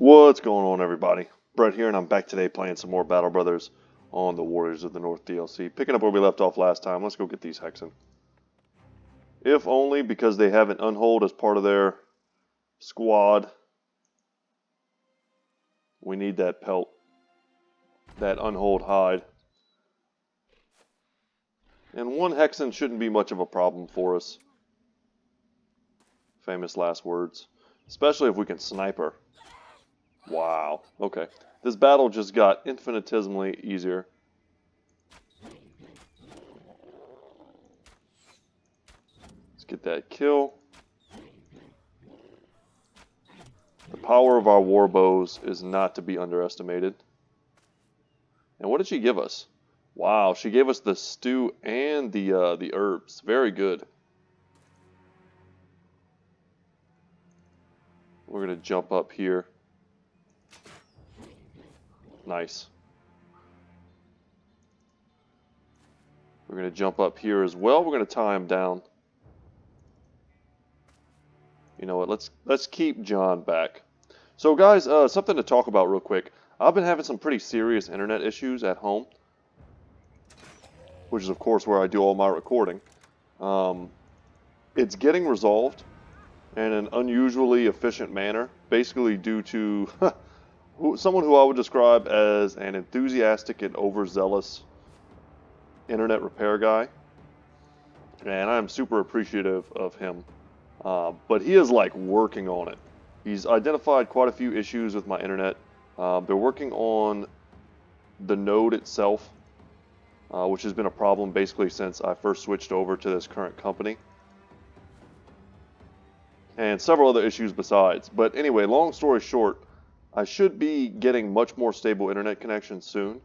What's going on, everybody? Brett here, and I'm back today playing some more Battle Brothers on the Warriors of the North DLC. Picking up where we left off last time, let's go get these Hexen. If only because they have an Unhold as part of their squad. We need that pelt, that Unhold hide. And one Hexen shouldn't be much of a problem for us. Famous last words. Especially if we can snipe her. Wow. Okay. This battle just got infinitesimally easier. Let's get that kill. The power of our war bows is not to be underestimated. And what did she give us? Wow, she gave us the stew and the herbs. Very good. We're going to jump up here. Nice. We're going to jump up here as well. We're going to tie him down. You know what? Let's keep John back. So guys, something to talk about real quick. I've been having some pretty serious internet issues at home, which is of course where I do all my recording. It's getting resolved in an unusually efficient manner, basically due to someone who I would describe as an enthusiastic and overzealous internet repair guy, and I'm super appreciative of him. But he is like working on it. He's identified quite a few issues with my internet. They're working on the node itself, which has been a problem basically since I first switched over to this current company. And several other issues besides. But anyway, long story short, I should be getting much more stable internet connection soon.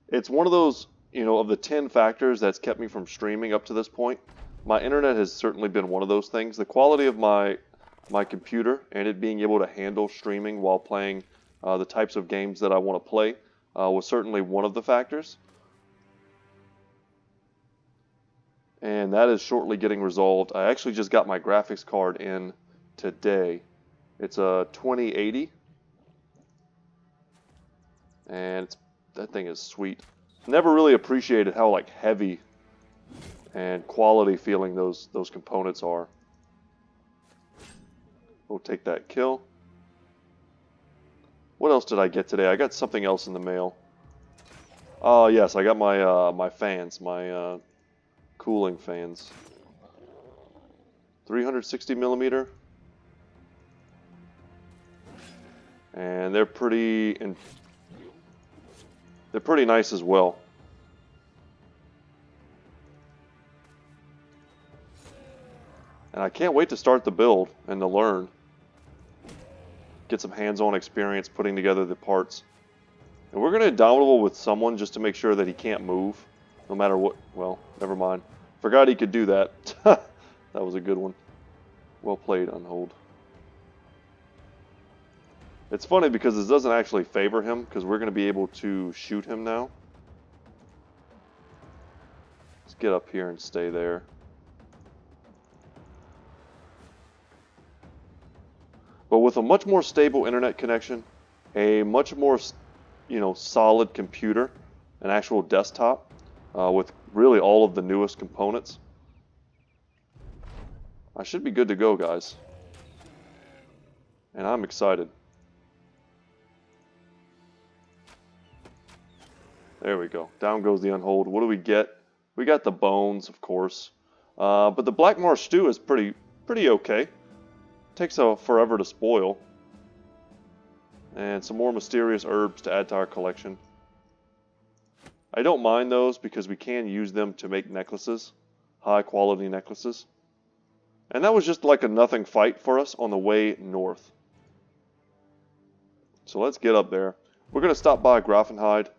It's one of those, of the 10 factors that's kept me from streaming up to this point. My internet has certainly been one of those things. The quality of my computer and it being able to handle streaming while playing the types of games that I want to play was certainly one of the factors. And that is shortly getting resolved. I actually just got my graphics card in today. It's a 2080. And that thing is sweet. Never really appreciated how like heavy and quality feeling those components are. We'll take that kill. What else did I get today? I got something else in the mail. Oh yes, I got my my fans, my cooling fans. 360 millimeter. And they're pretty nice as well. And I can't wait to start the build and to learn. Get some hands-on experience putting together the parts. And we're going to download with someone just to make sure that he can't move. No matter what. Well, never mind. Forgot he could do that. That was a good one. Well played, Unhold. It's funny because this doesn't actually favor him because we're going to be able to shoot him now. Let's get up here and stay there. But with a much more stable internet connection, a much more, solid computer, an actual desktop, with really all of the newest components, I should be good to go, guys. And I'm excited. There we go. Down goes the Unhold. What do we get? We got the bones, of course. But the Black Marsh stew is pretty okay. Takes forever to spoil. And some more mysterious herbs to add to our collection. I don't mind those because we can use them to make necklaces. High quality necklaces. And that was just like a nothing fight for us on the way north. So let's get up there. We're going to stop by Grafenheid.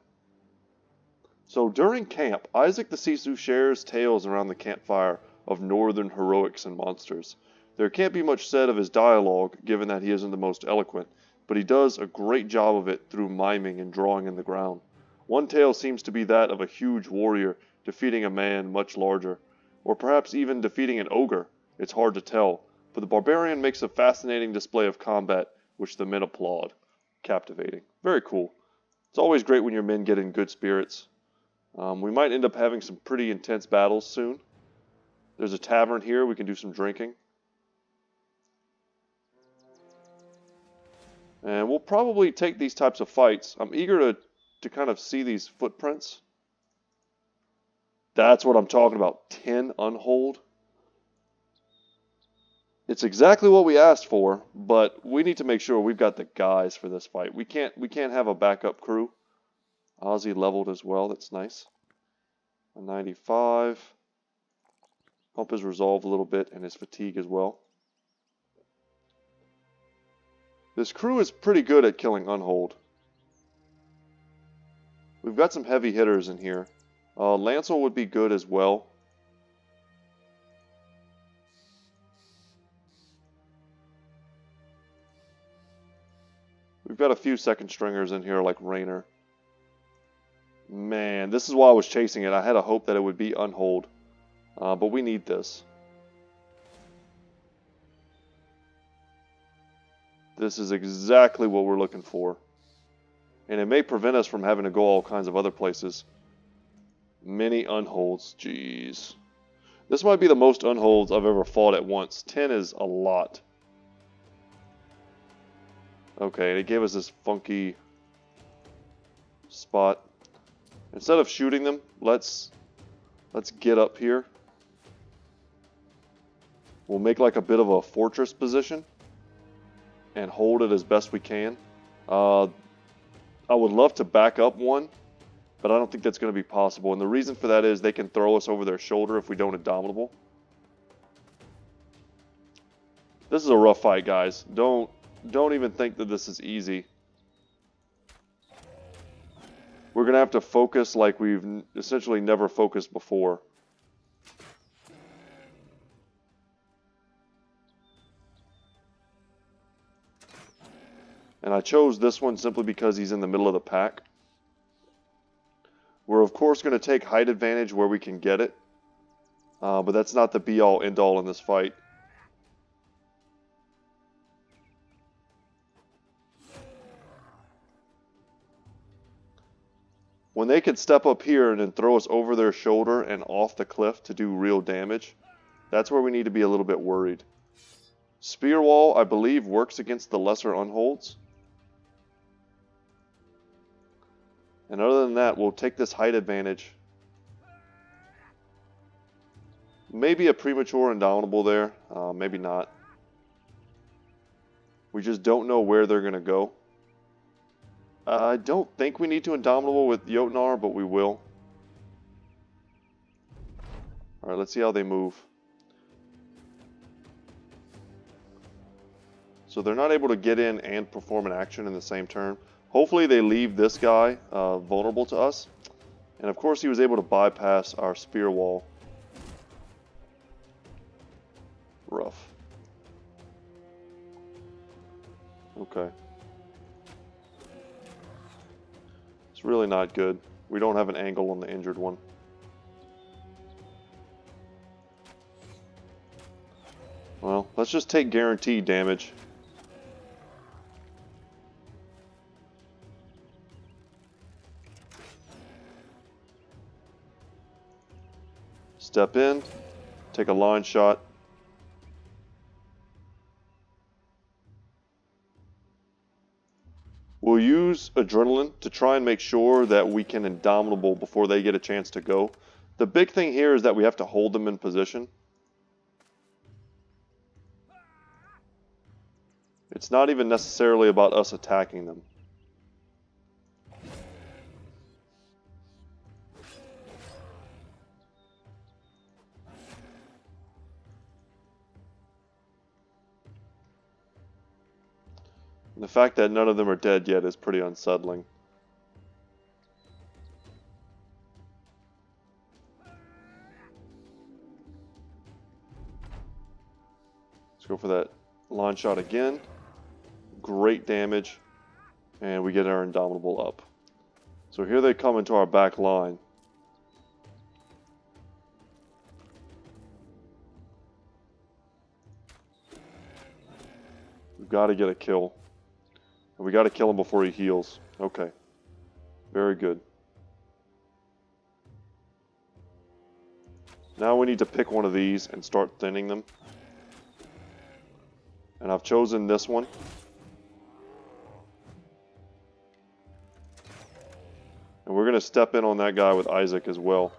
So during camp, Isaac the Sisu shares tales around the campfire of northern heroics and monsters. There can't be much said of his dialogue, given that he isn't the most eloquent, but he does a great job of it through miming and drawing in the ground. One tale seems to be that of a huge warrior defeating a man much larger, or perhaps even defeating an ogre. It's hard to tell, but the barbarian makes a fascinating display of combat which the men applaud. Captivating. Very cool. It's always great when your men get in good spirits. We might end up having some pretty intense battles soon. There's a tavern here. We can do some drinking. And we'll probably take these types of fights. I'm eager to kind of see these footprints. That's what I'm talking about. 10 Unhold. It's exactly what we asked for, but we need to make sure we've got the guys for this fight. We can't have a backup crew. Ozzy leveled as well. That's nice. A 95. Pump his resolve a little bit and his fatigue as well. This crew is pretty good at killing Unhold. We've got some heavy hitters in here. Lancel would be good as well. We've got a few second stringers in here like Raynor. Man, this is why I was chasing it. I had a hope that it would be Unhold. But we need this. This is exactly what we're looking for. And it may prevent us from having to go all kinds of other places. Many Unholds. Jeez. This might be the most Unholds I've ever fought at once. 10 is a lot. Okay, it gave us this funky spot. Instead of shooting them, let's get up here. We'll make like a bit of a fortress position and hold it as best we can. I would love to back up one, but I don't think that's going to be possible. And the reason for that is they can throw us over their shoulder if we don't Indomitable. This is a rough fight, guys. Don't even think that this is easy. We're going to have to focus like we've essentially never focused before. And I chose this one simply because he's in the middle of the pack. We're of course going to take height advantage where we can get it. But that's not the be-all, end-all in this fight. When they can step up here and then throw us over their shoulder and off the cliff to do real damage, that's where we need to be a little bit worried. Spear Wall, I believe, works against the lesser Unholds. And other than that, we'll take this height advantage. Maybe a premature Indomitable there, maybe not. We just don't know where they're going to go. I don't think we need to Indomitable with Jotnar, but we will. Alright, let's see how they move. So they're not able to get in and perform an action in the same turn. Hopefully they leave this guy vulnerable to us. And of course he was able to bypass our spear wall. Rough. Okay. It's really not good. We don't have an angle on the injured one. Well, let's just take guaranteed damage. Step in, take a line shot. We'll use Adrenaline to try and make sure that we can Indomitable before they get a chance to go. The big thing here is that we have to hold them in position. It's not even necessarily about us attacking them. The fact that none of them are dead yet is pretty unsettling. Let's go for that line shot again. Great damage. And we get our Indomitable up. So here they come into our back line. We've got to get a kill. And we got to kill him before he heals. Okay. Very good. Now we need to pick one of these and start thinning them. And I've chosen this one. And we're going to step in on that guy with Isaac as well.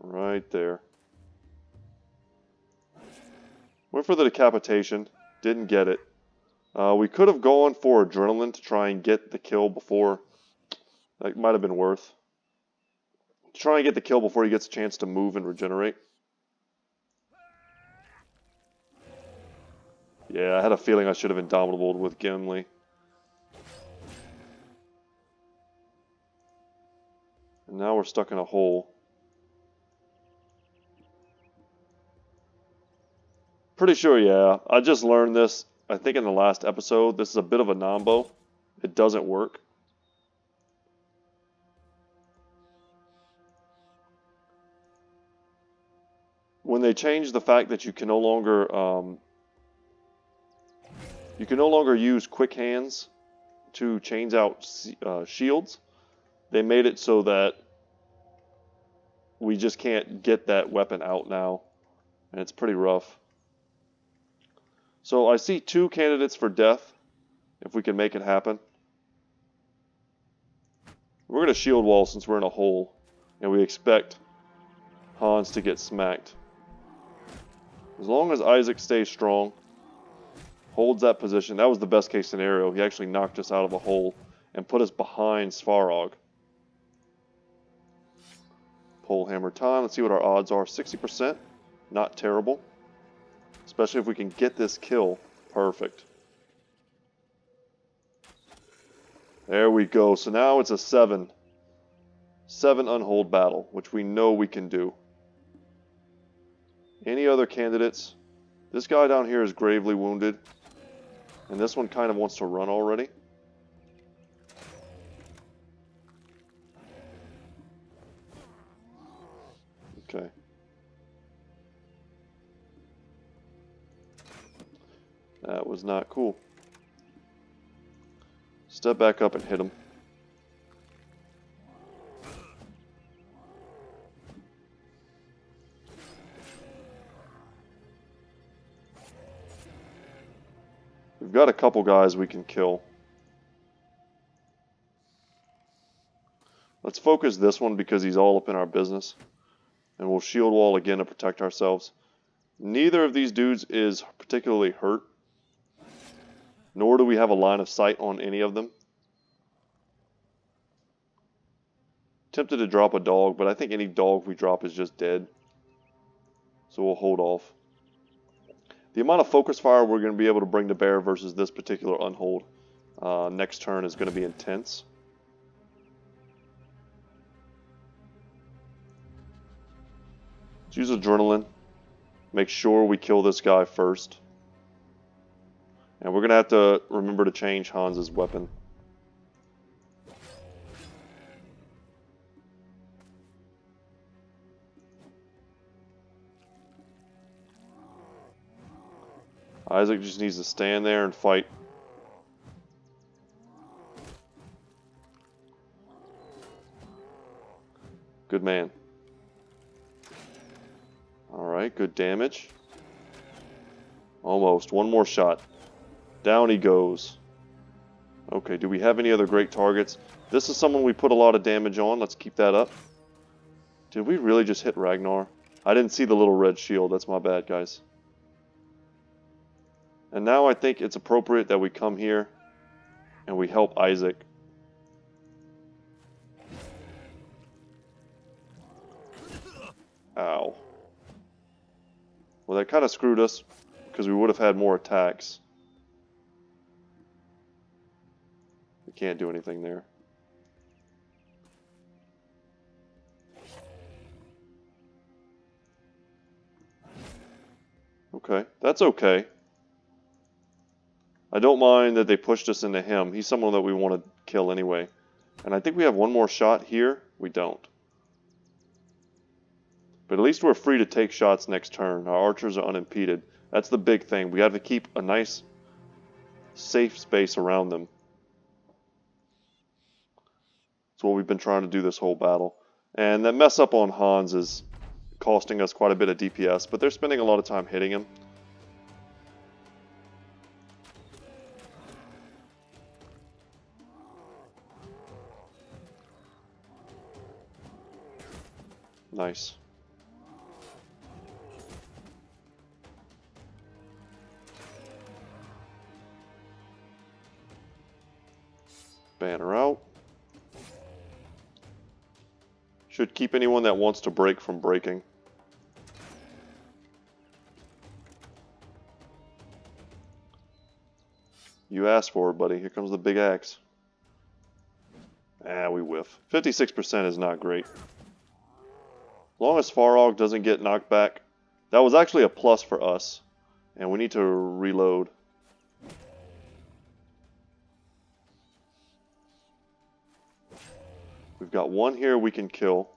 Right there. Went for the decapitation. Didn't get it. We could have gone for adrenaline to try and get the kill before. That might have been worth. Try and get the kill before he gets a chance to move and regenerate. Yeah, I had a feeling I should have Indomitable with Gimli. And now we're stuck in a hole. Pretty sure, yeah. I just learned this, I think in the last episode. This is a bit of a nombo. It doesn't work. When they changed the fact that you can no longer use quick hands to change out shields, they made it so that we just can't get that weapon out now, and it's pretty rough. So I see 2 candidates for death, if we can make it happen. We're going to shield wall since we're in a hole, and we expect Hans to get smacked. As long as Isaac stays strong, holds that position, that was the best case scenario. He actually knocked us out of a hole and put us behind Svarog. Pole hammer time. Let's see what our odds are. 60%. Not terrible. Especially if we can get this kill. Perfect. There we go. So now it's a 7 unhold battle, which we know we can do. Any other candidates? This guy down here is gravely wounded. And this one kind of wants to run already. Okay. That was not cool. Step back up and hit him. We've got a couple guys we can kill. Let's focus this one because he's all up in our business. And we'll shield wall again to protect ourselves. Neither of these dudes is particularly hurt. Nor do we have a line of sight on any of them. Tempted to drop a dog, but I think any dog we drop is just dead. So we'll hold off. The amount of focus fire we're going to be able to bring to bear versus this particular Unhold next turn is going to be intense. Let's use adrenaline. Make sure we kill this guy first. And we're going to have to remember to change Hans's weapon. Isaac just needs to stand there and fight. Good man. Alright, good damage. Almost. One more shot. Down he goes. Okay, do we have any other great targets? This is someone we put a lot of damage on. Let's keep that up. Did we really just hit Ragnar? I didn't see the little red shield. That's my bad, guys. And now I think it's appropriate that we come here and we help Isaac. Ow. Well, that kind of screwed us because we would have had more attacks. We can't do anything there. Okay, that's okay. I don't mind that they pushed us into him. He's someone that we want to kill anyway. And I think we have one more shot here. We don't. But at least we're free to take shots next turn. Our archers are unimpeded. That's the big thing. We have to keep a nice, safe space around them. That's what we've been trying to do this whole battle. And that mess up on Hans is costing us quite a bit of DPS, but they're spending a lot of time hitting him. Nice. Banner out. Should keep anyone that wants to break from breaking. You asked for it, buddy. Here comes the big axe. Ah, we whiff. 56% is not great. As long as Farog doesn't get knocked back. That was actually a plus for us. And we need to reload. We've got one here we can kill.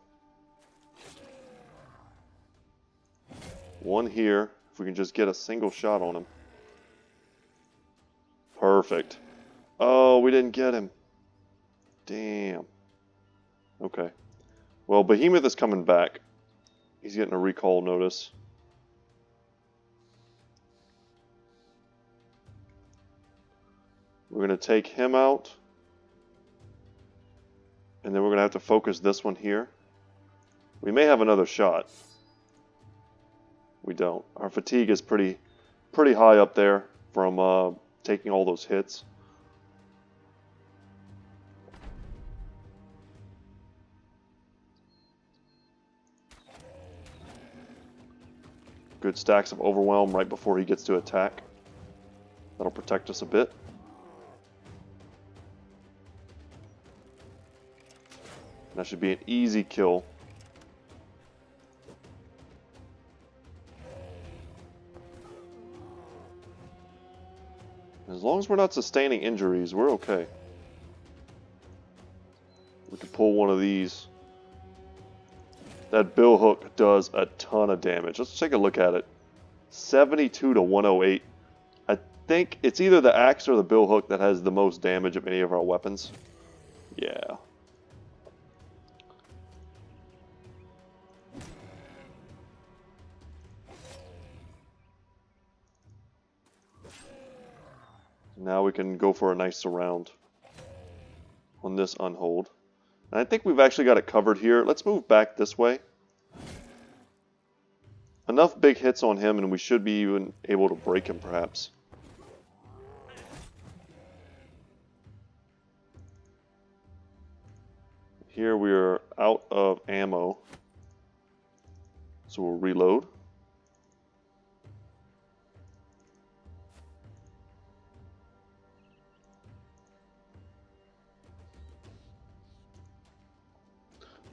One here. If we can just get a single shot on him. Perfect. Oh, we didn't get him. Damn. Okay. Well, Behemoth is coming back. He's getting a recall notice. We're going to take him out. And then we're going to have to focus this one here. We may have another shot. We don't. Our fatigue is pretty high up there from taking all those hits. Good stacks of Overwhelm right before he gets to attack. That'll protect us a bit. That should be an easy kill. As long as we're not sustaining injuries, we're okay. We can pull one of these. That bill hook does a ton of damage. Let's take a look at it. 72 to 108. I think it's either the axe or the bill hook that has the most damage of any of our weapons. Yeah. Now we can go for a nice surround on this Unhold. And I think we've actually got it covered here. Let's move back this way. Enough big hits on him and we should be even able to break him perhaps. Here we are out of ammo. So we'll reload.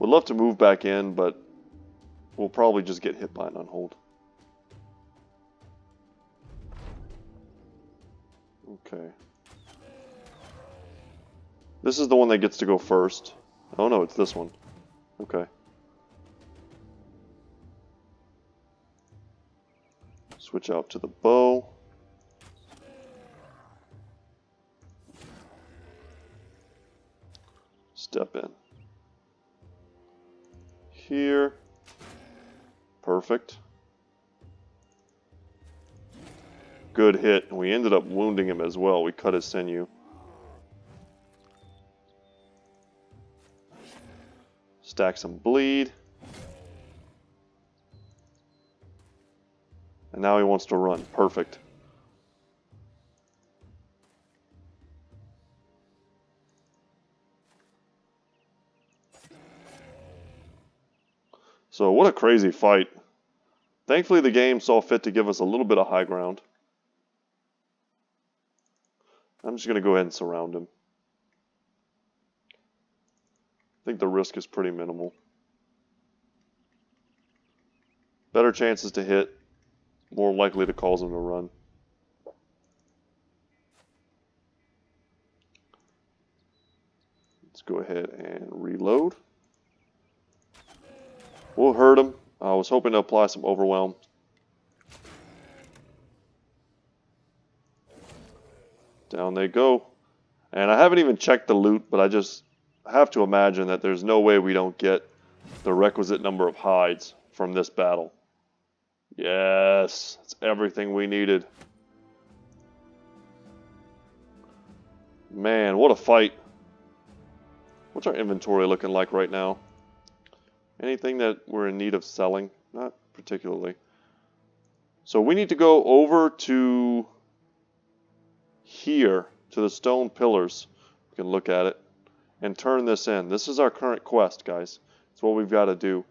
Would love to move back in, but we'll probably just get hit by an Unhold. Okay. This is the one that gets to go first. Oh no, it's this one. Okay. Switch out to the bow. Step in. Here. Perfect. Good hit. And we ended up wounding him as well. We cut his sinew. Stack some bleed. And now he wants to run. Perfect. So what a crazy fight. Thankfully the game saw fit to give us a little bit of high ground. I'm just going to go ahead and surround him. I think the risk is pretty minimal. Better chances to hit, more likely to cause him to run. Let's go ahead and reload. We'll hurt him. I was hoping to apply some overwhelm. Down they go. And I haven't even checked the loot, but I just have to imagine that there's no way we don't get the requisite number of hides from this battle. Yes, it's everything we needed. Man, what a fight. What's our inventory looking like right now? Anything that we're in need of selling? Not particularly. So we need to go over to here, to the stone pillars. We can look at it and turn this in. This is our current quest, guys. It's what we've got to do.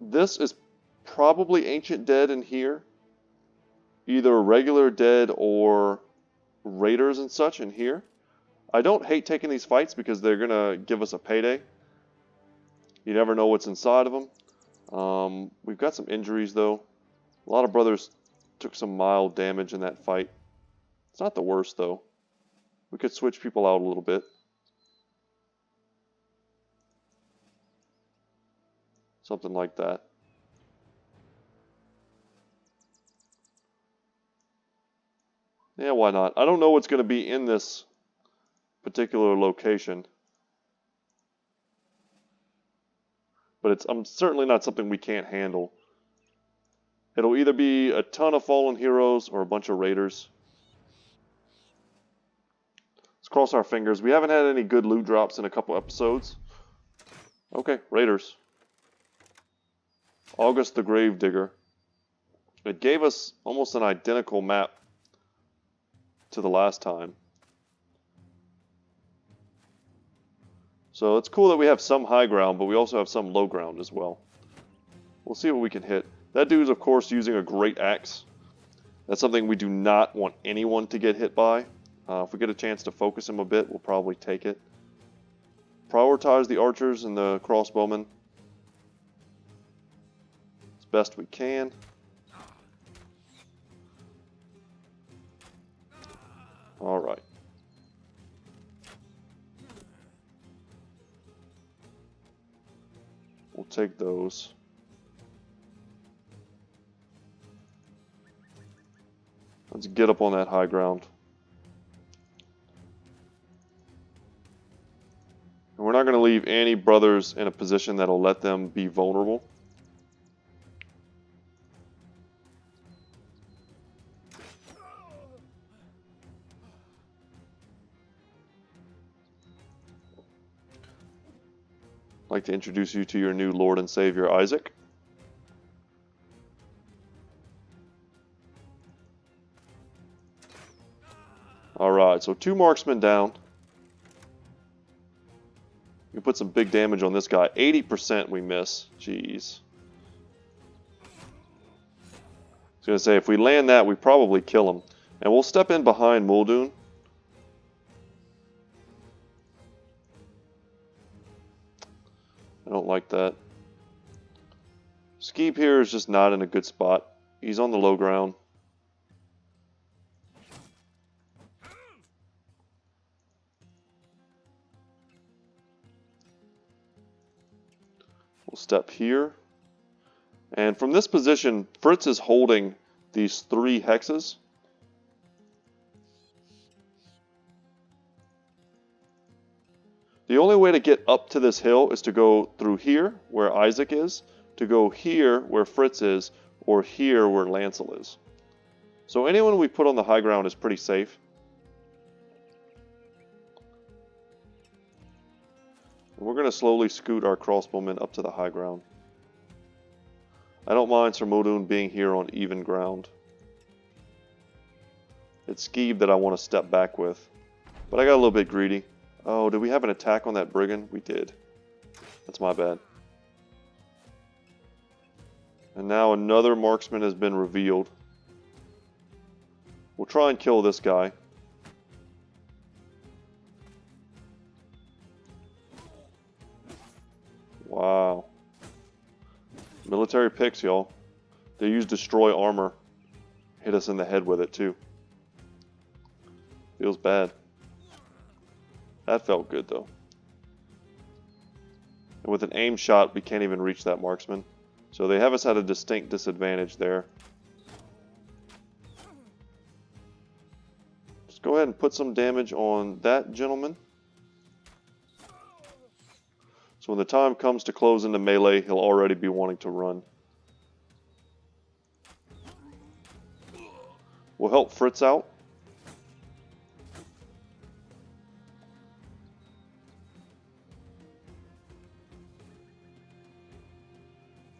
This is probably ancient dead in here. Either regular dead or raiders and such in here. I don't hate taking these fights because they're going to give us a payday. You never know what's inside of them. We've got some injuries though. A lot of brothers took some mild damage in that fight. It's not the worst though. We could switch people out a little bit. Something like that. Yeah, why not? I don't know what's going to be in this particular location. But it's certainly not something we can't handle. It'll either be a ton of fallen heroes or a bunch of raiders. Let's cross our fingers. We haven't had any good loot drops in a couple episodes. Okay, raiders. August the Gravedigger. It gave us almost an identical map to the last time. So it's cool that we have some high ground, but we also have some low ground as well. We'll see what we can hit. That dude's, of course, using a great axe. That's something we do not want anyone to get hit by. If we get a chance to focus him a bit, we'll probably take it. Prioritize the archers and the crossbowmen as best we can. Alright. We'll take those. Let's get up on that high ground. And we're not going to leave any brothers in a position that'll let them be vulnerable. I'd like to introduce you to your new Lord and Savior, Isaac. Alright, so 2 marksmen down. We put some big damage on this guy. 80% we miss. Jeez. I was going to say, if we land that, we probably kill him. And we'll step in behind Muldoon. I don't like that. Skeeb here is just not in a good spot. He's on the low ground. We'll step here. And from this position, Fritz is holding these 3 hexes. The only way to get up to this hill is to go through here, where Isaac is, to go here, where Fritz is, or here, where Lancel is. So anyone we put on the high ground is pretty safe. And we're going to slowly scoot our crossbowmen up to the high ground. I don't mind Sir Muldoon being here on even ground. It's Skeeb that I want to step back with. But I got a little bit greedy. Oh, did we have an attack on that brigand? We did. That's my bad. And now another marksman has been revealed. We'll try and kill this guy. Wow. Military picks, y'all. They use destroy armor. Hit us in the head with it, too. Feels bad. That felt good, though. And with an aim shot, we can't even reach that marksman. So they have us at a distinct disadvantage there. Just go ahead and put some damage on that gentleman. So when the time comes to close into melee, he'll already be wanting to run. We'll help Fritz out.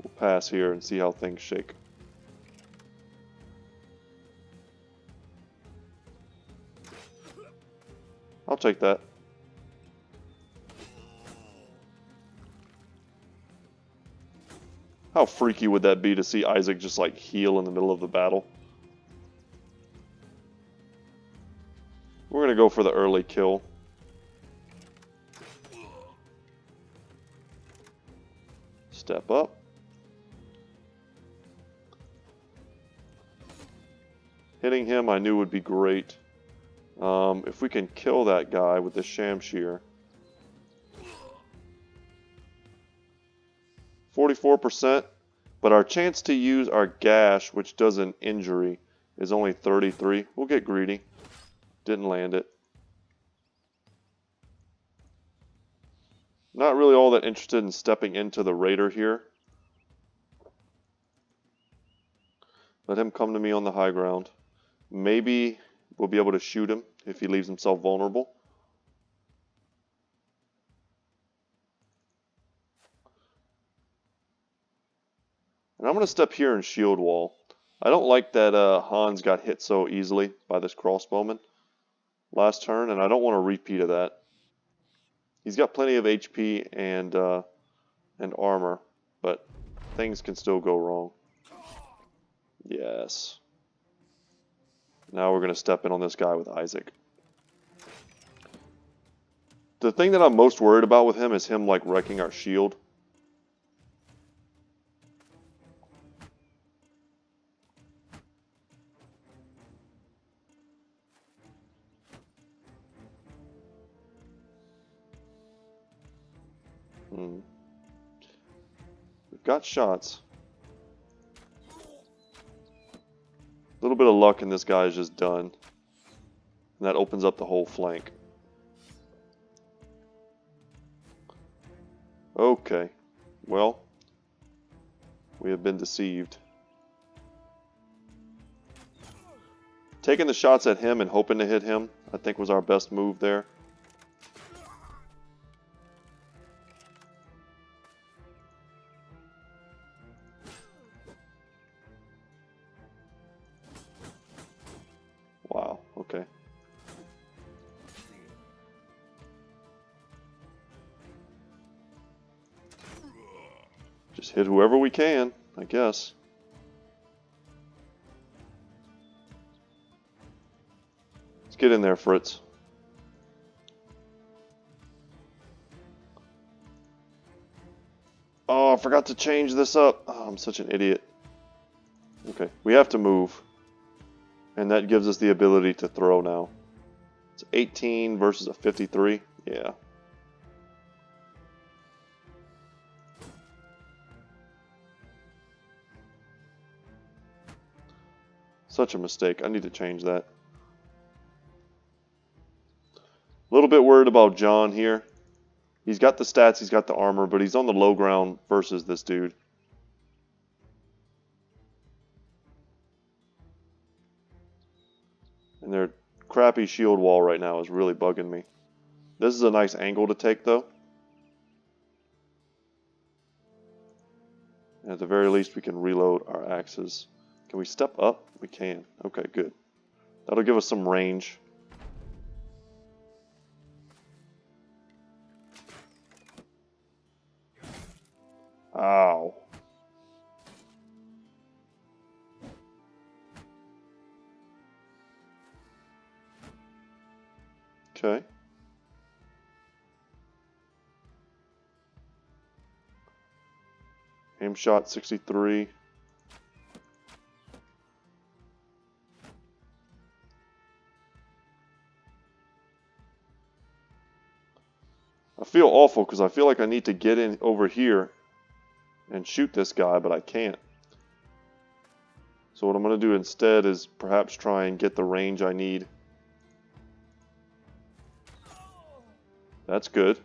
We'll pass here and see how things shake. I'll take that. How freaky would that be to see Isaac just like heal in the middle of the battle? We're going to go for the early kill. Step up. Hitting him I knew would be great. If we can kill that guy with the Shamshir. 44%, but our chance to use our gash, which does an injury, is only 33. We'll get greedy. Didn't land it. Not really all that interested in stepping into the raider here. Let him come to me on the high ground. Maybe we'll be able to shoot him if he leaves himself vulnerable. And I'm going to step here and shield wall. I don't like that Hans got hit so easily by this crossbowman last turn, and I don't want a repeat of that. He's got plenty of HP and armor, but things can still go wrong. Yes. Now we're going to step in on this guy with Isaac. The thing that I'm most worried about with him is him like wrecking our shield. We've got shots. A little bit of luck and this guy is just done. And that opens up the whole flank. Okay. Well, we have been deceived. Taking the shots at him and hoping to hit him, I think was our best move there. Wow, okay. Just hit whoever we can, I guess. Let's get in there, Fritz. Oh, I forgot to change this up. Oh, I'm such an idiot. Okay, we have to move. And that gives us the ability to throw now. It's 18 versus a 53. Yeah. Such a mistake. I need to change that. A little bit worried about John here. He's got the stats, he's got the armor, but he's on the low ground versus this dude. And their crappy shield wall right now is really bugging me. This is a nice angle to take, though. And at the very least, we can reload our axes. Can we step up? We can. Okay, good. That'll give us some range. Ow. Okay. Aim shot 63. A feel awful because I feel like I need to get in over here and shoot this guy, but I can't. So what I'm going to do instead is perhaps try and get the range I need. That's good.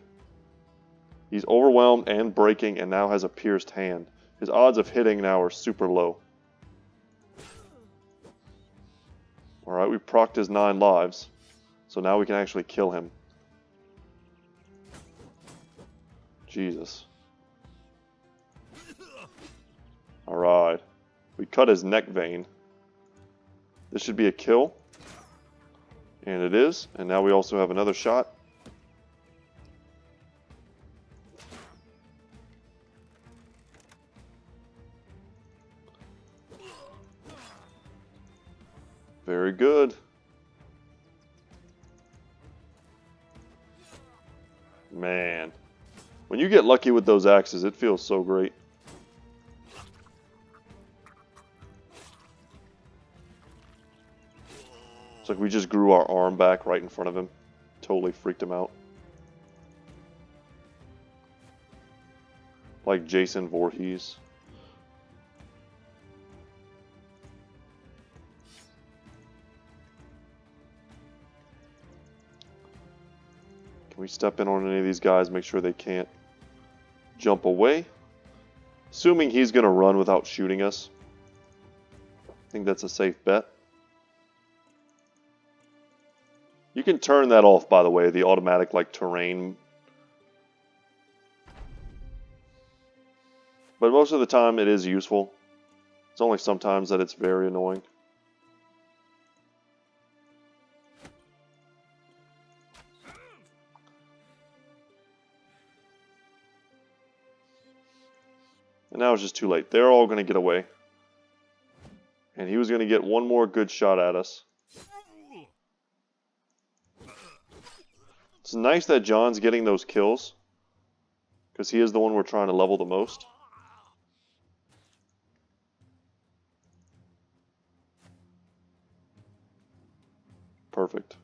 He's overwhelmed and breaking and now has a pierced hand. His odds of hitting now are super low. Alright, we procced his 9 lives. So now we can actually kill him. Jesus. Alright. We cut his neck vein. This should be a kill. And it is. And now we also have another shot. Very good. Man. When you get lucky with those axes, it feels so great. It's like we just grew our arm back right in front of him. Totally freaked him out. Like Jason Voorhees. Can we step in on any of these guys, make sure they can't jump away? Assuming he's going to run without shooting us. I think that's a safe bet. You can turn that off, by the way, the automatic like terrain. But most of the time it is useful. It's only sometimes that it's very annoying. And now it's just too late. They're all going to get away. And he was going to get one more good shot at us. It's nice that John's getting those kills, because he is the one we're trying to level the most. Perfect.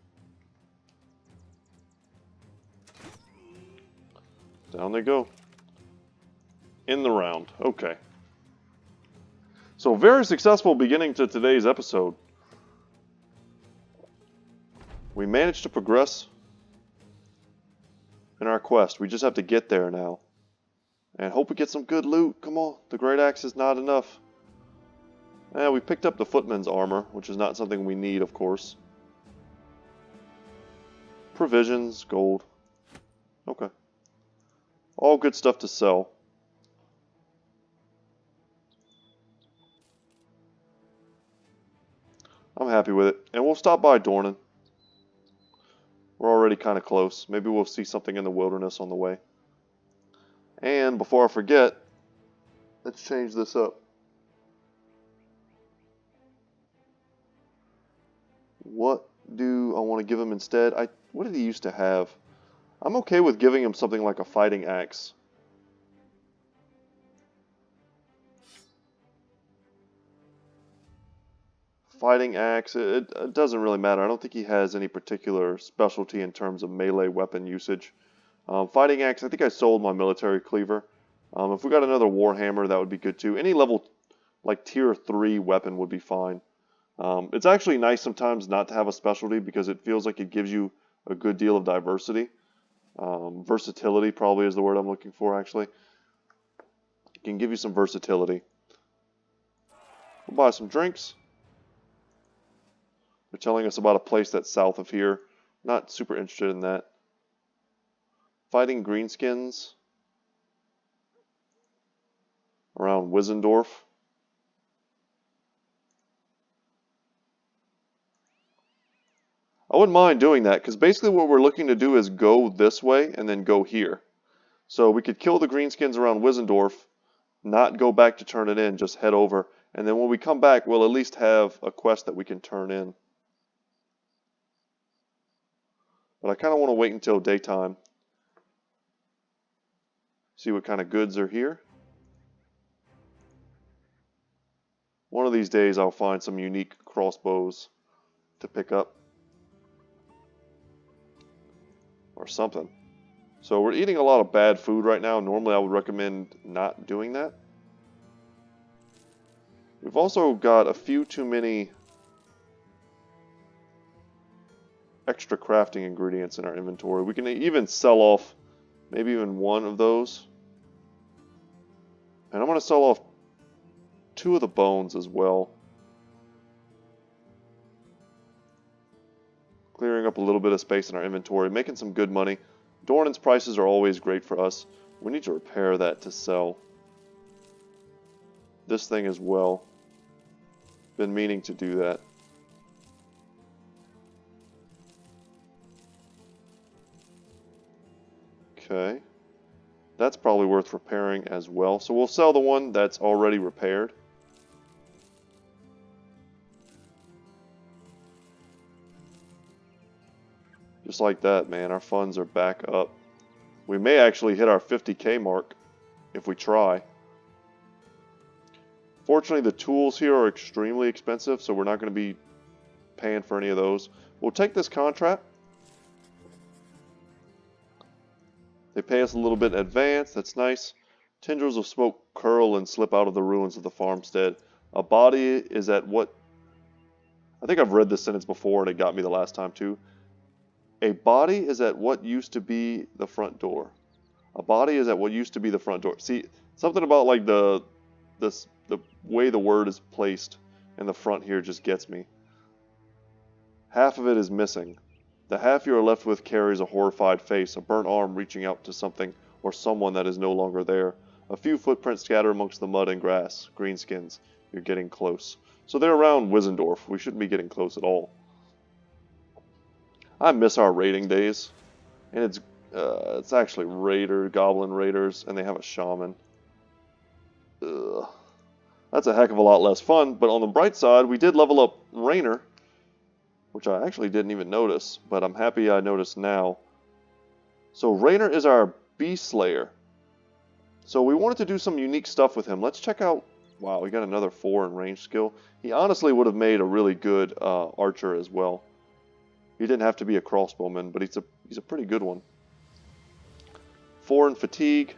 Down they go. In the round. Okay. So very successful beginning to today's episode. We managed to progress in our quest. We just have to get there now. And hope we get some good loot. Come on, the Great Axe is not enough. We picked up the Footman's armor, which is not something we need, of course. Provisions, gold. Okay. All good stuff to sell. I'm happy with it. And we'll stop by Dornan. We're already kind of close. Maybe we'll see something in the wilderness on the way. And before I forget, let's change this up. What do I want to give him instead? What did he used to have? I'm okay with giving him something like a fighting axe. Fighting axe, it doesn't really matter. I don't think he has any particular specialty in terms of melee weapon usage. Fighting axe, I think I sold my military cleaver. If we got another warhammer, that would be good too. Any level, like tier 3 weapon would be fine. It's actually nice sometimes not to have a specialty because it feels like it gives you a good deal of diversity. Versatility probably is the word I'm looking for, actually. It can give you some versatility. We'll buy some drinks. They're telling us about a place that's south of here. Not super interested in that. Fighting greenskins around Wissendorf. I wouldn't mind doing that, because basically what we're looking to do is go this way and then go here. So we could kill the greenskins around Wissendorf, not go back to turn it in, just head over. And then when we come back, we'll at least have a quest that we can turn in. But I kind of want to wait until daytime. See what kind of goods are here. One of these days I'll find some unique crossbows to pick up. Or something. So we're eating a lot of bad food right now. Normally I would recommend not doing that. We've also got a few too many extra crafting ingredients in our inventory. We can even sell off maybe even one of those. And I'm going to sell off 2 of the bones as well. Clearing up a little bit of space in our inventory, making some good money. Dornan's prices are always great for us. We need to repair that to sell. This thing as well. Been meaning to do that. Okay. That's probably worth repairing as well. So we'll sell the one that's already repaired. Just like that, man. Our funds are back up. We may actually hit our 50k mark if we try. Fortunately, the tools here are extremely expensive, so we're not going to be paying for any of those. We'll take this contract. They pay us a little bit in advance. That's nice. Tendrils of smoke curl and slip out of the ruins of the farmstead. A body is at what... I think I've read this sentence before and it got me the last time too. A body is at what used to be the front door. A body is at what used to be the front door. See, something about like the way the word is placed in the front here just gets me. Half of it is missing. The half you are left with carries a horrified face, a burnt arm reaching out to something or someone that is no longer there. A few footprints scatter amongst the mud and grass. Greenskins. You're getting close. So they're around Wizendorf. We shouldn't be getting close at all. I miss our raiding days. And it's actually goblin raiders, and they have a shaman. Ugh. That's a heck of a lot less fun, but on the bright side, we did level up Raynor, which I actually didn't even notice, but I'm happy I noticed now. So Raynor is our Beast Slayer. So we wanted to do some unique stuff with him. Let's check out... Wow, we got another 4 in range skill. He honestly would have made a really good archer as well. He didn't have to be a crossbowman, but he's a pretty good one. 4 in fatigue.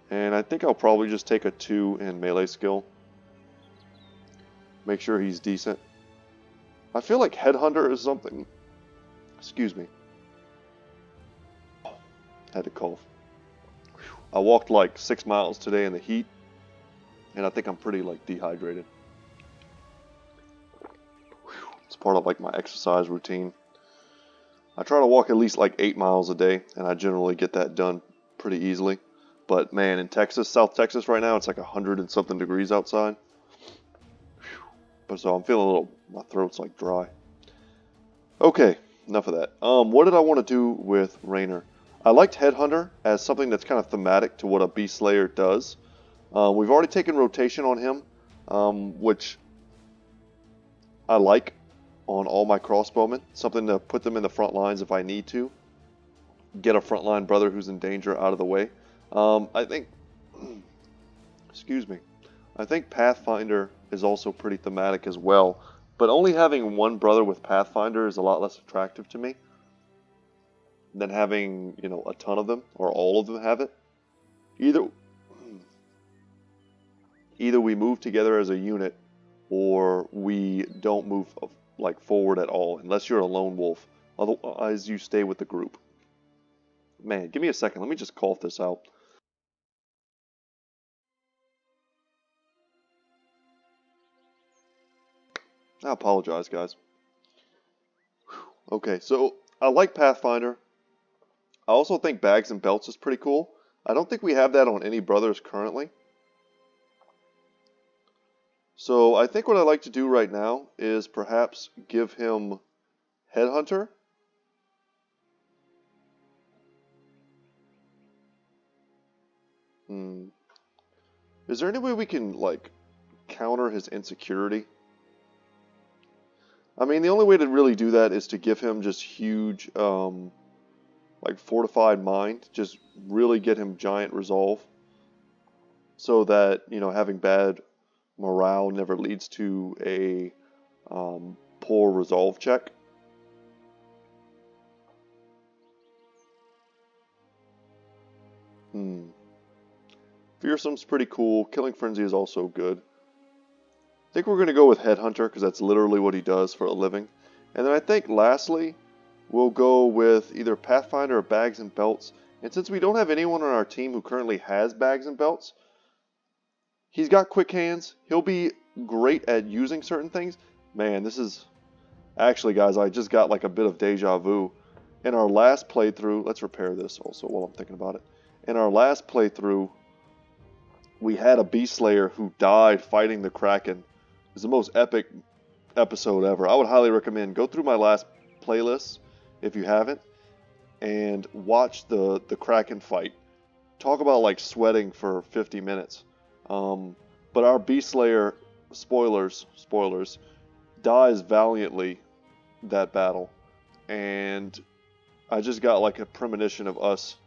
And I think I'll probably just take a 2 in melee skill. Make sure he's decent. I feel like Headhunter is something... Excuse me. Had to cough. I walked like 6 miles today in the heat. And I think I'm pretty like dehydrated. It's part of like my exercise routine. I try to walk at least like 8 miles a day. And I generally get that done pretty easily. But man, in Texas, South Texas right now, it's like 100 and something degrees outside. But so I'm feeling a little, my throat's like dry. Okay, enough of that. What did I want to do with Raynor? I liked Headhunter as something that's kind of thematic to what a Beast Slayer does. We've already taken rotation on him, which I like on all my crossbowmen. Something to put them in the front lines if I need to. Get a frontline brother who's in danger out of the way. I think, excuse me, I think Pathfinder is also pretty thematic as well, but only having one brother with Pathfinder is a lot less attractive to me than having, you know, a ton of them, or all of them have it. Either we move together as a unit, or we don't move like forward at all, unless you're a lone wolf. Otherwise, you stay with the group. Man, give me a second. Let me just cough this out. I apologize, guys. Okay, so I like Pathfinder. I also think Bags and Belts is pretty cool. I don't think we have that on any brothers currently. So I think what I'd like to do right now is perhaps give him Headhunter. Is there any way we can, like, counter his insecurity? I mean, the only way to really do that is to give him just huge, like, fortified mind. Just really get him giant resolve. So that, you know, having bad morale never leads to a poor resolve check. Fearsome's pretty cool. Killing Frenzy is also good. I think we're going to go with Headhunter because that's literally what he does for a living. And then I think lastly, we'll go with either Pathfinder or Bags and Belts. And since we don't have anyone on our team who currently has Bags and Belts, he's got quick hands. He'll be great at using certain things. Man, this is... Actually, guys, I just got like a bit of deja vu. In our last playthrough... Let's repair this also while I'm thinking about it. In our last playthrough, we had a Beast Slayer who died fighting the Kraken. It was the most epic episode ever. I would highly recommend go through my last playlist if you haven't and watch the Kraken fight. Talk about like sweating for 50 minutes. But our Beast Slayer, spoilers, dies valiantly that battle. And I just got like a premonition of us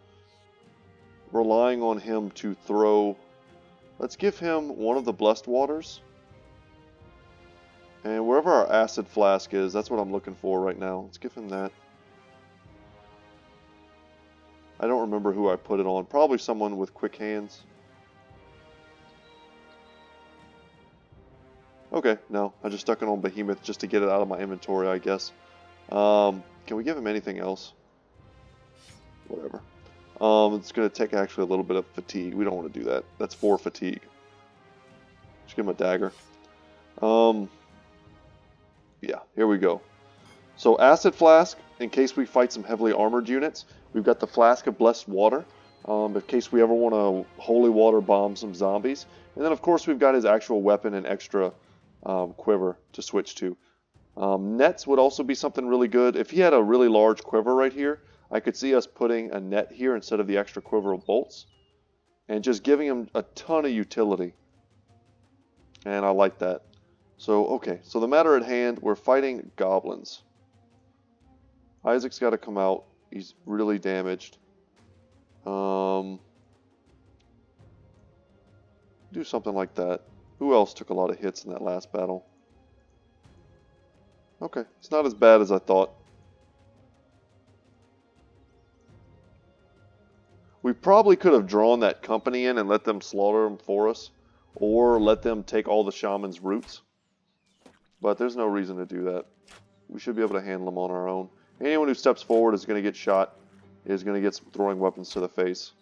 relying on him to throw... Let's give him one of the Blessed Waters. And wherever our Acid Flask is, that's what I'm looking for right now. Let's give him that. I don't remember who I put it on. Probably someone with quick hands. Okay, no. I just stuck it on Behemoth just to get it out of my inventory, I guess. Can we give him anything else? Whatever. It's going to take actually a little bit of fatigue. We don't want to do that. That's 4 fatigue. Just give him a dagger. Yeah, here we go. So Acid Flask, in case we fight some heavily armored units. We've got the Flask of Blessed Water, in case we ever want to Holy Water bomb some zombies. And then of course we've got his actual weapon and extra quiver to switch to. Nets would also be something really good. If he had a really large quiver right here, I could see us putting a net here instead of the extra quiver of bolts. And just giving him a ton of utility. And I like that. So, okay. So the matter at hand, we're fighting goblins. Isaac's got to come out. He's really damaged. Do something like that. Who else took a lot of hits in that last battle? Okay. It's not as bad as I thought. We probably could have drawn that company in and let them slaughter them for us. Or let them take all the shaman's roots. But there's no reason to do that. We should be able to handle them on our own. Anyone who steps forward is going to get shot. Is going to get some throwing weapons to the face.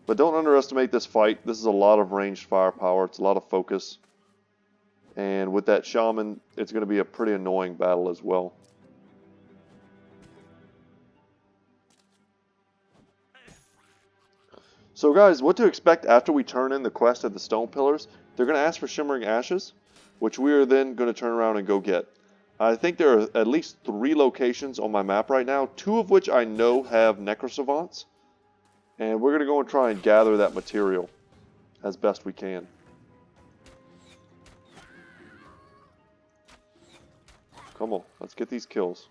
But don't underestimate this fight. This is a lot of ranged firepower. It's a lot of focus. And with that shaman, it's going to be a pretty annoying battle as well. So guys, what to expect after we turn in the quest at the Stone Pillars. They're going to ask for Shimmering Ashes, which we are then going to turn around and go get. I think there are at least 3 locations on my map right now, 2 of which I know have Necrosavants. And we're going to go and try and gather that material as best we can. Come on, let's get these kills.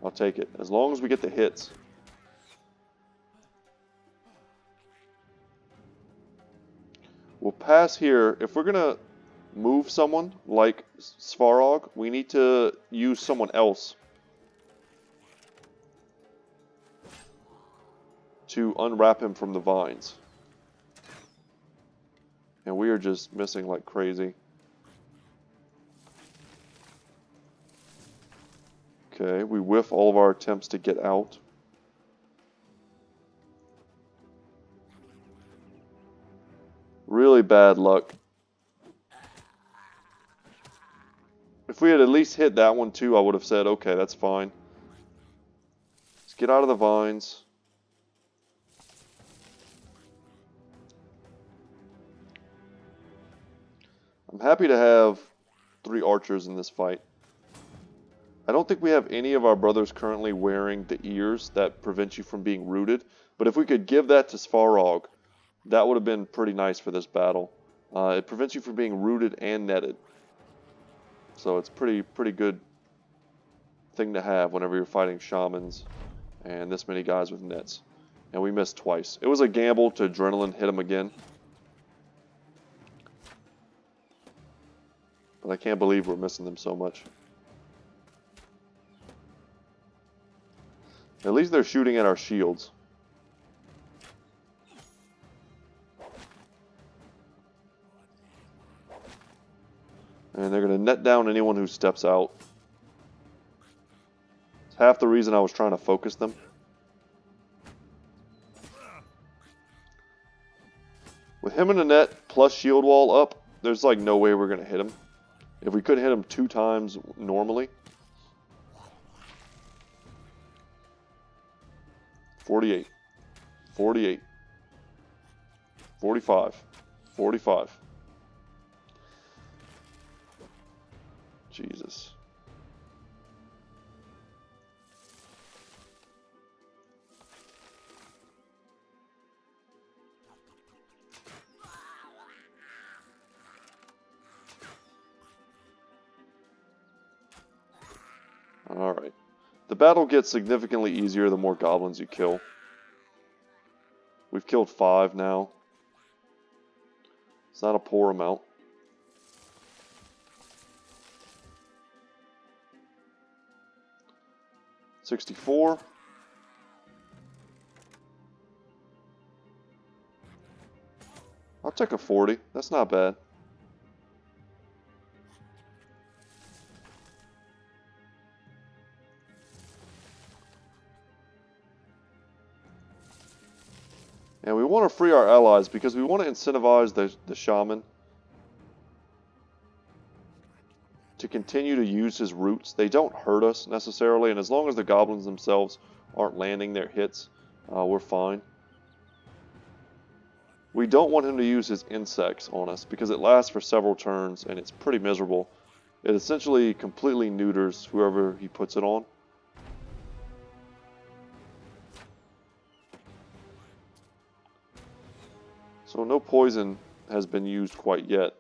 I'll take it, as long as we get the hits. We'll pass here. If we're going to move someone like Svarog, we need to use someone else to unwrap him from the vines. And we are just missing like crazy. Okay, we whiff all of our attempts to get out. Really bad luck. If we had at least hit that one too, I would have said, okay, that's fine. Let's get out of the vines. I'm happy to have 3 archers in this fight. I don't think we have any of our brothers currently wearing the ears that prevent you from being rooted. But if we could give that to Svarog, that would have been pretty nice for this battle. It prevents you from being rooted and netted. So it's pretty good thing to have whenever you're fighting shamans and this many guys with nets. And we missed twice. It was a gamble to adrenaline hit him again. But I can't believe we're missing them so much. At least they're shooting at our shields. And they're going to net down anyone who steps out. It's half the reason I was trying to focus them. With him in the net plus shield wall up, there's like no way we're going to hit him. If we couldn't hit him 2 times normally. 48. 48. 45. 45. Jesus. Alright. The battle gets significantly easier the more goblins you kill. We've killed 5 now. It's not a poor amount. $64. I'll take a 40. That's not bad. And we want to free our allies because we want to incentivize the shaman to continue to use his roots. They don't hurt us necessarily, and as long as the goblins themselves aren't landing their hits, we're fine. We don't want him to use his insects on us because it lasts for several turns and it's pretty miserable. It essentially completely neuters whoever he puts it on. So no poison has been used quite yet.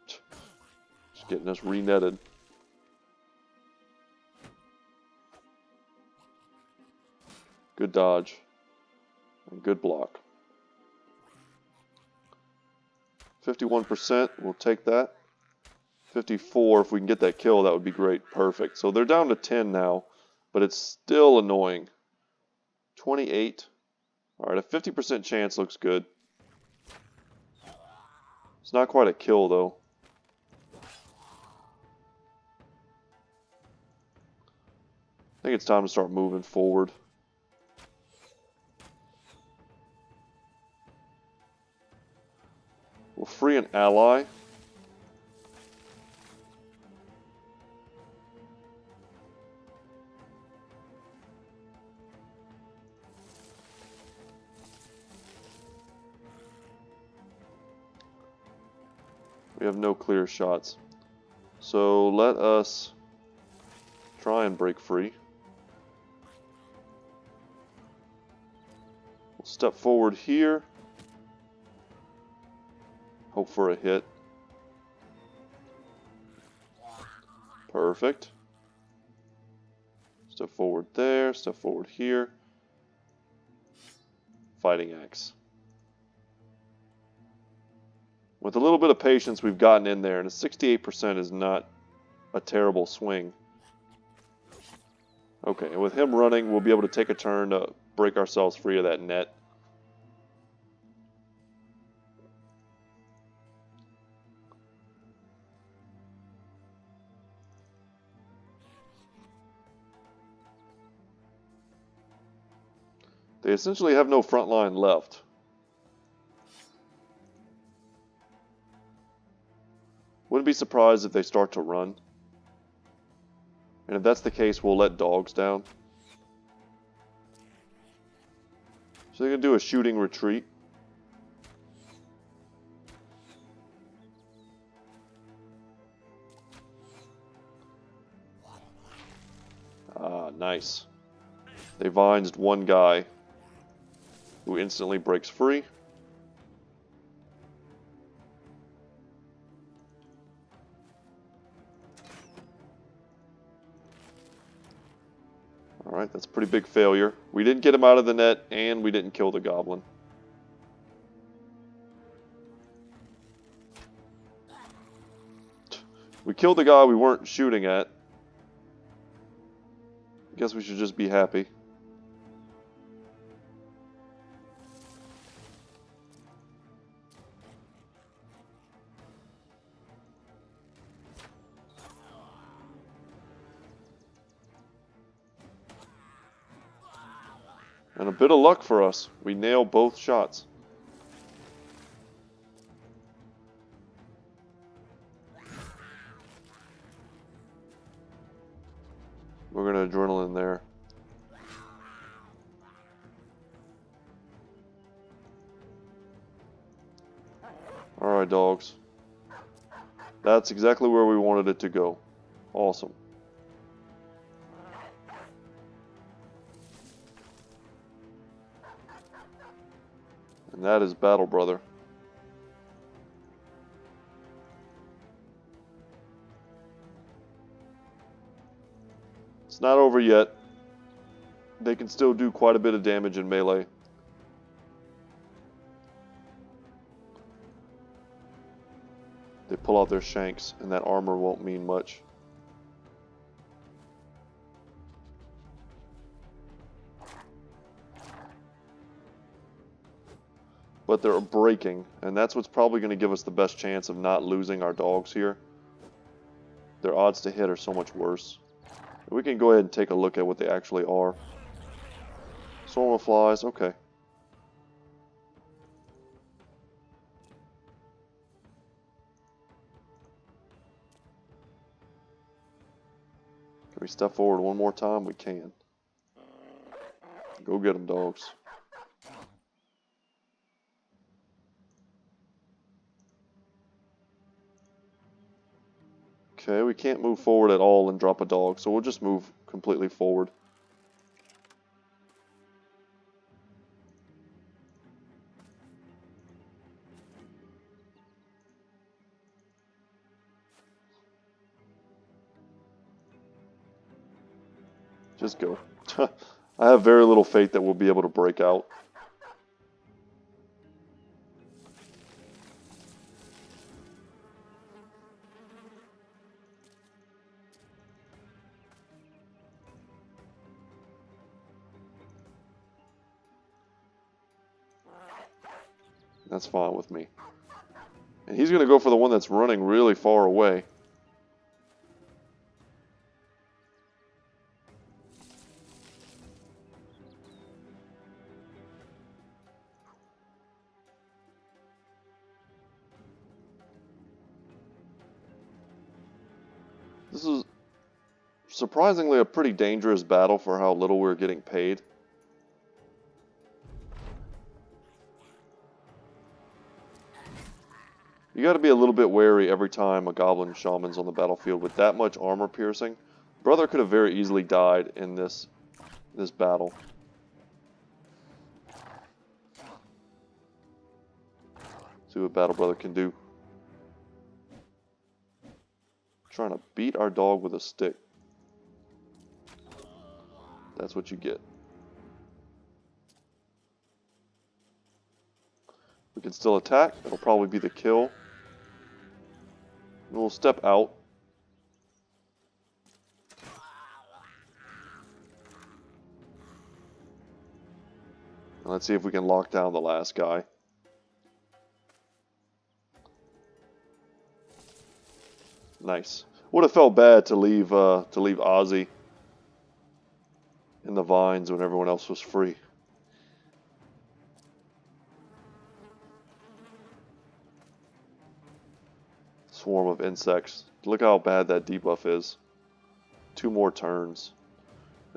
Just getting us re-netted. Good dodge. And good block. 51%, we'll take that. 54, if we can get that kill, that would be great. Perfect. So they're down to 10 now. But it's still annoying. 28. Alright, a 50% chance looks good. It's not quite a kill, though. I think it's time to start moving forward. We'll free an ally. We have no clear shots. So let us try and break free. We'll step forward here. Hope for a hit. Perfect. Step forward there, step forward here. Fighting axe. With a little bit of patience, we've gotten in there, and a 68% is not a terrible swing. Okay, and with him running, we'll be able to take a turn to break ourselves free of that net. They essentially have no front line left. Wouldn't be surprised if they start to run. And if that's the case, we'll let dogs down. So they're going to do a shooting retreat. Ah, nice. They vinsed one guy who instantly breaks free. Alright, that's a pretty big failure. We didn't get him out of the net, and we didn't kill the goblin. We killed the guy we weren't shooting at. Guess we should just be happy. And a bit of luck for us. We nailed both shots. We're going to adrenaline there. Alright, dogs. That's exactly where we wanted it to go. Awesome. And that is Battle Brother. It's not over yet. They can still do quite a bit of damage in melee. They pull out their shanks, and that armor won't mean much. But they're breaking, and that's what's probably going to give us the best chance of not losing our dogs here. Their odds to hit are so much worse. We can go ahead and take a look at what they actually are. Swarm of flies, okay. Can we step forward one more time? We can. Go get them, dogs. Okay, we can't move forward at all and drop a dog, so we'll just move completely forward. Just go. I have very little faith that we'll be able to break out. That's fine with me. And he's going to go for the one that's running really far away. This is surprisingly a pretty dangerous battle for how little we're getting paid. You got to be a little bit wary every time a goblin shaman's on the battlefield with that much armor piercing. Brother could have very easily died in this battle. See what Battle Brother can do. Trying to beat our dog with a stick. That's what you get. We can still attack. It'll probably be the kill. And we'll step out. And let's see if we can lock down the last guy. Nice. Would have felt bad to leave Ozzy in the vines when everyone else was free. Swarm of insects. Look how bad that debuff is. 2 more turns.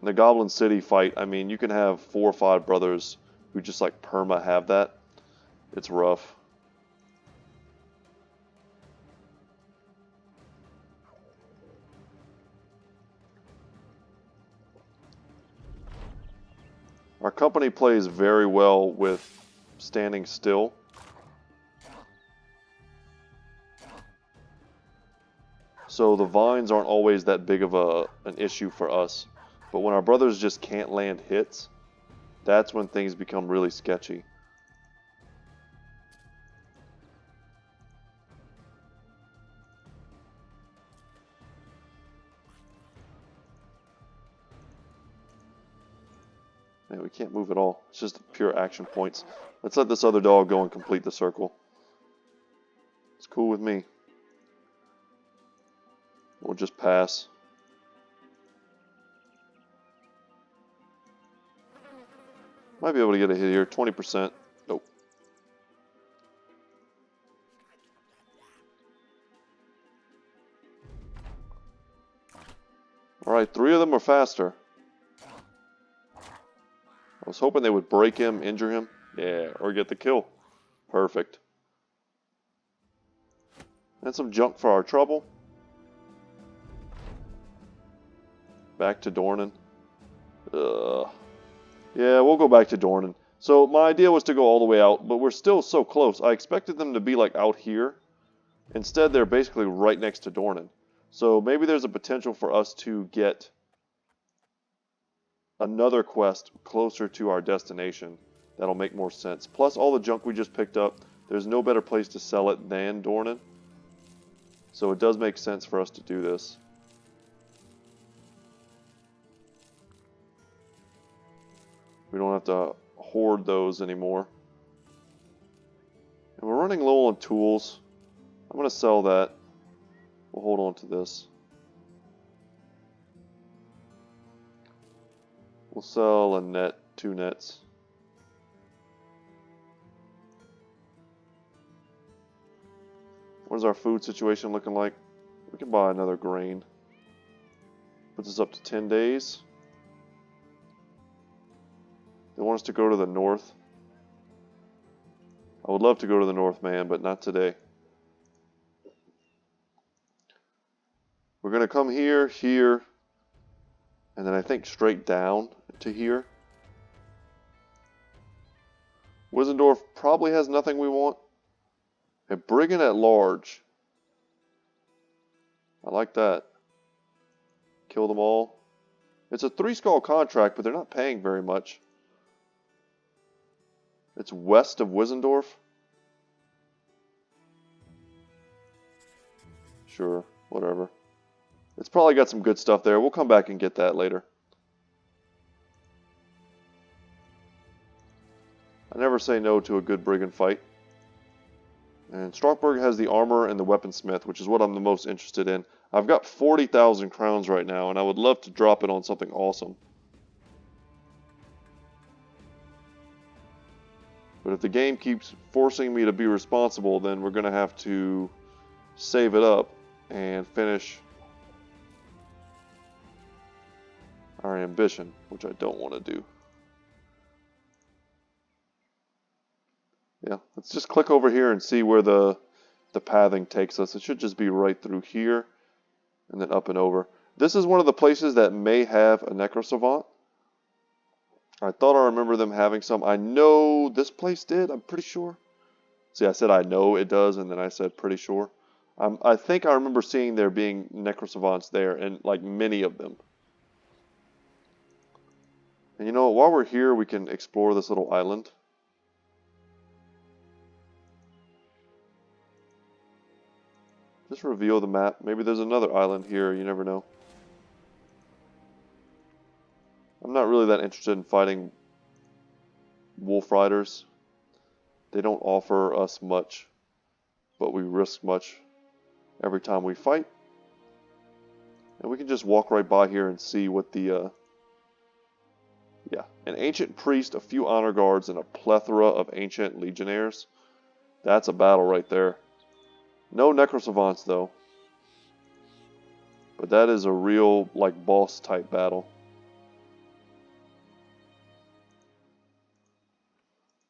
In the Goblin City fight, I mean, you can have 4 or 5 brothers who just like perma have that. It's rough. Our company plays very well with standing still. So the vines aren't always that big of an issue for us. But when our brothers just can't land hits, that's when things become really sketchy. Man, we can't move at all. It's just pure action points. Let's let this other dog go and complete the circle. It's cool with me. We'll just pass. Might be able to get a hit here. 20%. Nope. Alright, 3 of them are faster. I was hoping they would break him, injure him. Yeah, or get the kill. Perfect. And some junk for our trouble. Back to Dornan. Yeah, we'll go back to Dornan. So my idea was to go all the way out, but we're still so close. I expected them to be like out here. Instead, they're basically right next to Dornan. So maybe there's a potential for us to get another quest closer to our destination. That'll make more sense. Plus all the junk we just picked up, there's no better place to sell it than Dornan. So it does make sense for us to do this. We don't have to hoard those anymore. And we're running low on tools. I'm going to sell that. We'll hold on to this. We'll sell a net, 2 nets. What is our food situation looking like? We can buy another grain. Puts us up to 10 days. They want us to go to the north. I would love to go to the north, man, but not today. We're going to come here, here, and then I think straight down to here. Wizendorf probably has nothing we want. A brigand at large. I like that. Kill them all. It's a 3-skull contract, but they're not paying very much. It's west of Wizendorf. Sure, whatever. It's probably got some good stuff there. We'll come back and get that later. I never say no to a good brigand fight. And Strasbourg has the armor and the weaponsmith, which is what I'm the most interested in. I've got 40,000 crowns right now, and I would love to drop it on something awesome. But if the game keeps forcing me to be responsible, then we're going to have to save it up and finish our ambition, which I don't want to do. Yeah, let's just click over here and see where the pathing takes us. It should just be right through here and then up and over. This is one of the places that may have a Necrosavant. I thought I remember them having some. I know this place did, I'm pretty sure. See, I said I know it does, and then I said pretty sure. I think I remember seeing there being Necrosavants there, and like many of them. And you know, while we're here, we can explore this little island. Just reveal the map. Maybe there's another island here, you never know. I'm not really that interested in fighting wolf riders. They don't offer us much, but we risk much every time we fight. And we can just walk right by here and see what the... yeah, an ancient priest, a few honor guards, and a plethora of ancient legionnaires. That's a battle right there. No Necrosavants though. But that is a real, like, boss type battle.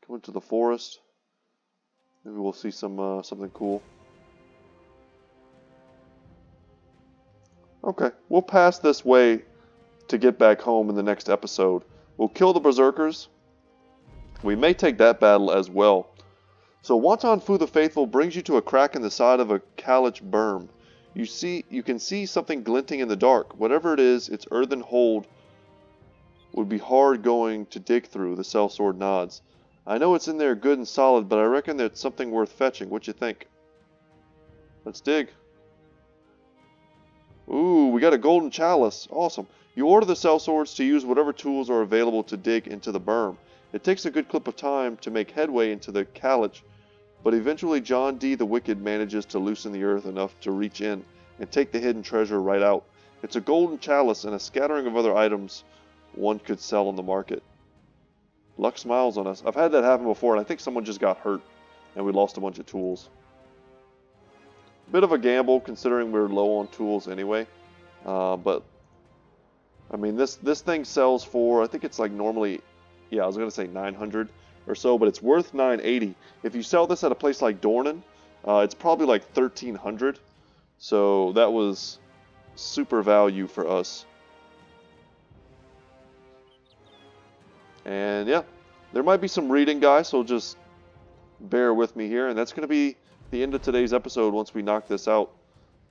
Go into the forest. Maybe we'll see some something cool. Okay, we'll pass this way to get back home in the next episode. We'll kill the berserkers. We may take that battle as well. So Wanton Fu the Faithful brings you to a crack in the side of a Kalich berm. You can see something glinting in the dark. Whatever it is, its earthen hold would be hard going to dig through, the sellsword nods. I know it's in there good and solid, but I reckon there's something worth fetching. What you think? Let's dig. Ooh, we got a golden chalice. Awesome. You order the sellswords to use whatever tools are available to dig into the berm. It takes a good clip of time to make headway into the caliche, but eventually John D. the Wicked manages to loosen the earth enough to reach in and take the hidden treasure right out. It's a golden chalice and a scattering of other items one could sell on the market. Luck smiles on us. I've had that happen before, and I think someone just got hurt, and we lost a bunch of tools. Bit of a gamble, considering we're low on tools anyway. But, I mean, this thing sells for, I think it's like normally, yeah, I was going to say 900 or so, but it's worth 980. If you sell this at a place like Dornan, it's probably like 1300. So that was super value for us. And yeah, there might be some reading, guys, so just bear with me here. And that's going to be the end of today's episode once we knock this out.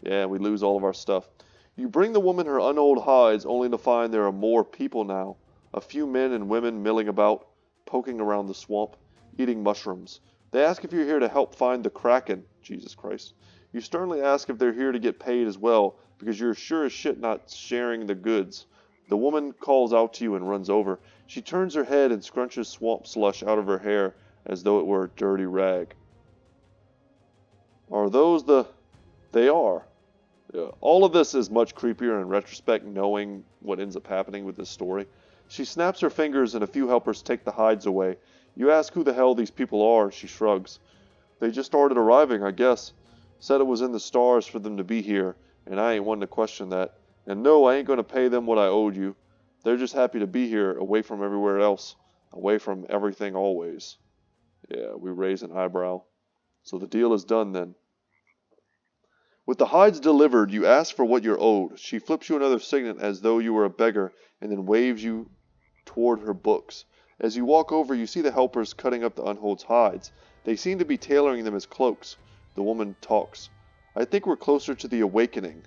Yeah, we lose all of our stuff. You bring the woman her unhold hides, only to find there are more people now. A few men and women milling about, poking around the swamp, eating mushrooms. They ask if you're here to help find the Kraken. Jesus Christ. You sternly ask if they're here to get paid as well, because you're sure as shit not sharing the goods. The woman calls out to you and runs over. She turns her head and scrunches swamp slush out of her hair as though it were a dirty rag. Are those the... They are. Yeah. All of this is much creepier in retrospect, knowing what ends up happening with this story. She snaps her fingers and a few helpers take the hides away. You ask who the hell these people are. She shrugs. They just started arriving, I guess. Said it was in the stars for them to be here, and I ain't one to question that. And no, I ain't going to pay them what I owed you. They're just happy to be here, away from everywhere else. Away from everything always. Yeah, we raise an eyebrow. So the deal is done then. With the hides delivered, you ask for what you're owed. She flips you another signet as though you were a beggar, and then waves you toward her books. As you walk over, you see the helpers cutting up the Unhold's hides. They seem to be tailoring them as cloaks. The woman talks. I think we're closer to the awakening.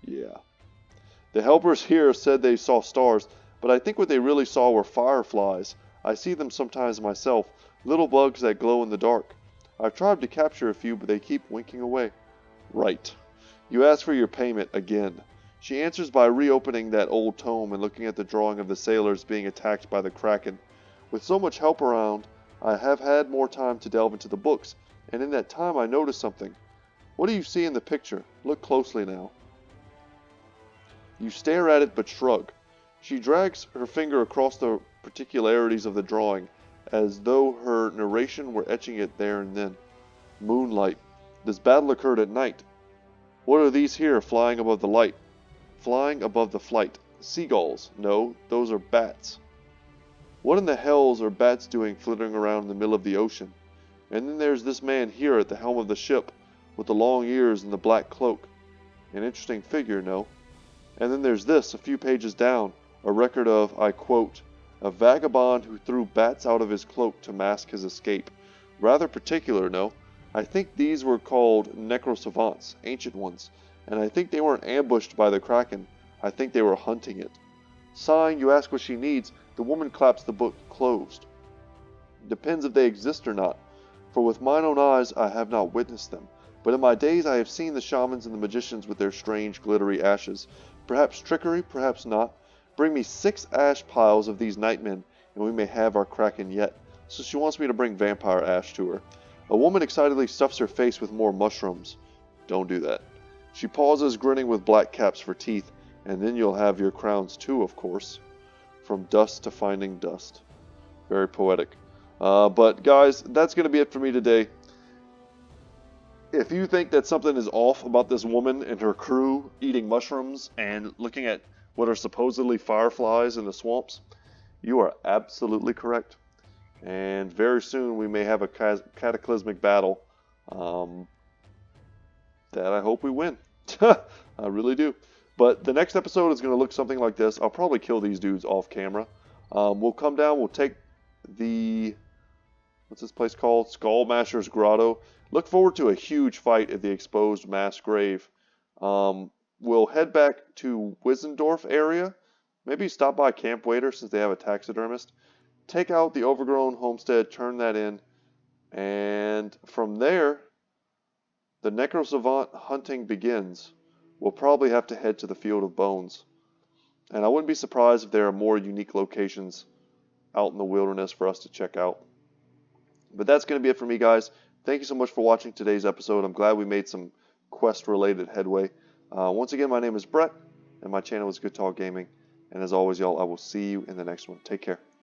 Yeah. The helpers here said they saw stars, but I think what they really saw were fireflies. I see them sometimes myself, little bugs that glow in the dark. I've tried to capture a few, but they keep winking away. Right. You ask for your payment again. She answers by reopening that old tome and looking at the drawing of the sailors being attacked by the Kraken. With so much help around, I have had more time to delve into the books, and in that time I noticed something. What do you see in the picture? Look closely now. You stare at it but shrug. She drags her finger across the particularities of the drawing, as though her narration were etching it there and then. Moonlight. This battle occurred at night. What are these here flying above the light? Flying above the flight. Seagulls. No, those are bats. What in the hells are bats doing flittering around in the middle of the ocean? And then there's this man here at the helm of the ship, with the long ears and the black cloak. An interesting figure, no? And then there's this, a few pages down, a record of, I quote, a vagabond who threw bats out of his cloak to mask his escape. Rather particular, no? I think these were called necrosavants, ancient ones, and I think they weren't ambushed by the Kraken. I think they were hunting it. Sighing, you ask what she needs. The woman claps the book closed. Depends if they exist or not, for with mine own eyes I have not witnessed them. But in my days I have seen the shamans and the magicians with their strange glittery ashes. Perhaps trickery, perhaps not. Bring me 6 ash piles of these nightmen, and we may have our Kraken yet. So she wants me to bring vampire ash to her. A woman excitedly stuffs her face with more mushrooms. Don't do that. She pauses, grinning with black caps for teeth, and then you'll have your crowns too, of course. From dust to finding dust. Very poetic. But guys, that's going to be it for me today. If you think that something is off about this woman and her crew eating mushrooms and looking at what are supposedly fireflies in the swamps, you are absolutely correct. And very soon we may have a cataclysmic battle that I hope we win. I really do. But the next episode is going to look something like this. I'll probably kill these dudes off camera. We'll come down, we'll take the... What's this place called? Skullmasher's Grotto. Look forward to a huge fight at the exposed mass grave. We'll head back to Wissendorf area. Maybe stop by Camp Waiter since they have a taxidermist. Take out the overgrown homestead, turn that in. And from there, the necrosavant hunting begins. We'll probably have to head to the Field of Bones. And I wouldn't be surprised if there are more unique locations out in the wilderness for us to check out. But that's going to be it for me, guys. Thank you so much for watching today's episode. I'm glad we made some quest-related headway. Once again, my name is Brett, and my channel is Goodtalk Gaming. And as always, y'all, I will see you in the next one. Take care.